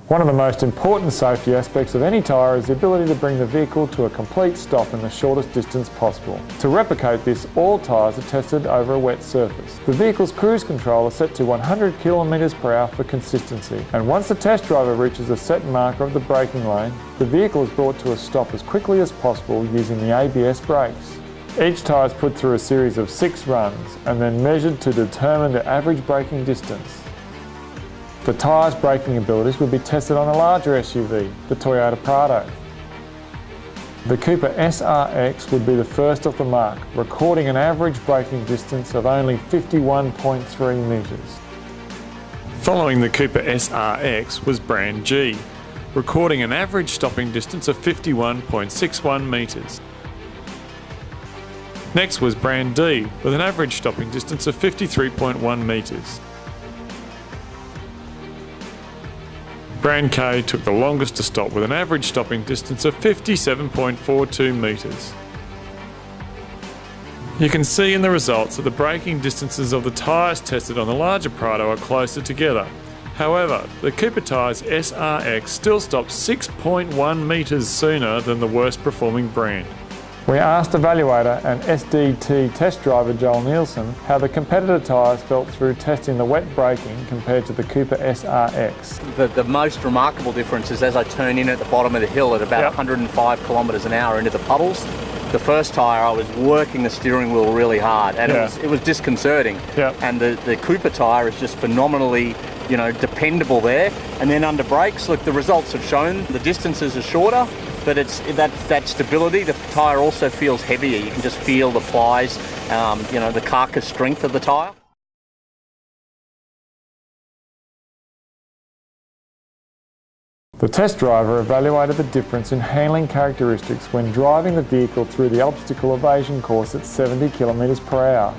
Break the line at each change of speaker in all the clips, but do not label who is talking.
One of the most important safety aspects of any tyre is the ability to bring the vehicle to a complete stop in the shortest distance possible. To replicate this, all tyres are tested over a wet surface. The vehicle's cruise control is set to 100 km/h for consistency, and once the test driver reaches a set marker of the braking lane, the vehicle is brought to a stop as quickly as possible using the ABS brakes. Each tyre is put through a series of 6 runs and then measured to determine the average braking distance. The tyre's braking abilities will be tested on a larger SUV, the Toyota Prado. The Cooper SRX would be the first off the mark, recording an average braking distance of only 51.3 metres. Following the Cooper SRX was brand G, recording an average stopping distance of 51.61 metres. Next was brand D, with an average stopping distance of 53.1 metres. Brand K took the longest to stop with an average stopping distance of 57.42 metres. You can see in the results that the braking distances of the tyres tested on the larger Prado are closer together. However, the Cooper tyres SRX still stopped 6.1 metres sooner than the worst performing brand. We asked evaluator and SDT test driver Joel Nielsen how the competitor tyres felt through testing the wet braking compared to the Cooper SRX.
The most remarkable difference is as I turn in at the bottom of the hill at about 105 kilometres an hour into the puddles, the first tyre I was working the steering wheel really hard and it was disconcerting. And the Cooper tyre is just phenomenally, dependable there. And then under brakes, look, the results have shown the distances are shorter, but it's that stability. The tyre also feels heavier. You can just feel the plies, the carcass strength of the tyre.
The test driver evaluated the difference in handling characteristics when driving the vehicle through the obstacle evasion course at 70 km/h.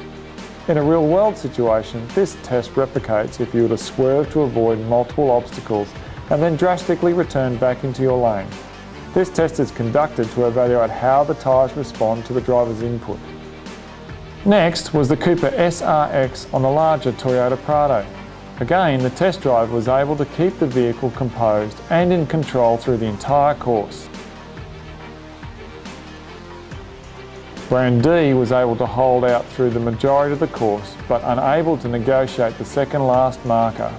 In a real-world situation, this test replicates if you were to swerve to avoid multiple obstacles and then drastically return back into your lane. This test is conducted to evaluate how the tyres respond to the driver's input. Next was the Cooper SRX on the larger Toyota Prado. Again, the test driver was able to keep the vehicle composed and in control through the entire course. Brand D was able to hold out through the majority of the course, but unable to negotiate the second last marker.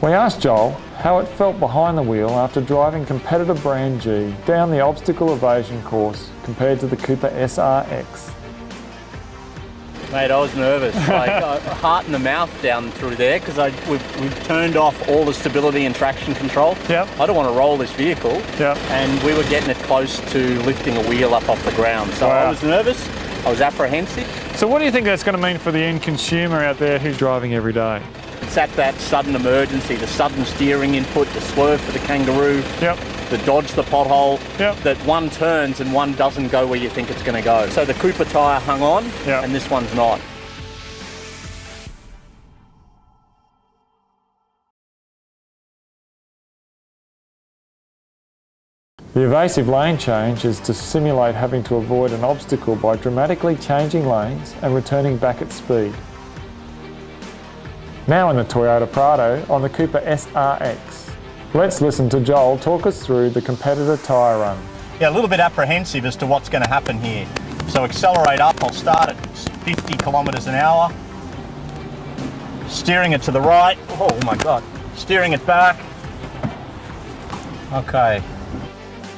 We asked Joel how it felt behind the wheel after driving competitor brand G down the obstacle evasion course compared to the Cooper SRX.
Mate, I was nervous, heart in the mouth down through there because we've turned off all the stability and traction control. I don't want to roll this vehicle, and we were getting it close to lifting a wheel up off the ground. So I was nervous, I was apprehensive.
So what do you think that's going to mean for the end consumer out there who's driving every day?
It's at that sudden emergency, the sudden steering input, the swerve for the kangaroo, the dodge the pothole, that one turns and one doesn't go where you think it's going to go. So the Cooper tyre hung on and this one's not.
The evasive lane change is to simulate having to avoid an obstacle by dramatically changing lanes and returning back at speed. Now in the Toyota Prado on the Cooper SRX. Let's listen to Joel talk us through the competitor tyre run.
Yeah, a little bit apprehensive as to what's going to happen here. So accelerate up, I'll start at 50 kilometres an hour. Steering it to the right, oh my God. Steering it back. Okay.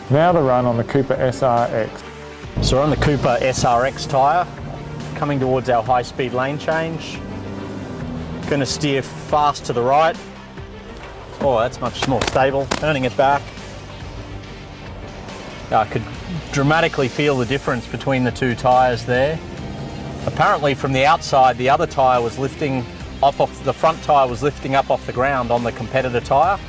Now the run on the Cooper SRX.
So we're on the Cooper SRX tyre, coming towards our high-speed lane change. Going to steer fast to the right. Oh, that's much more stable. Turning it back. I could dramatically feel the difference between the two tyres there. Apparently from the outside, the other tyre was lifting up off, the front tyre was lifting up off the ground on the competitor tyre.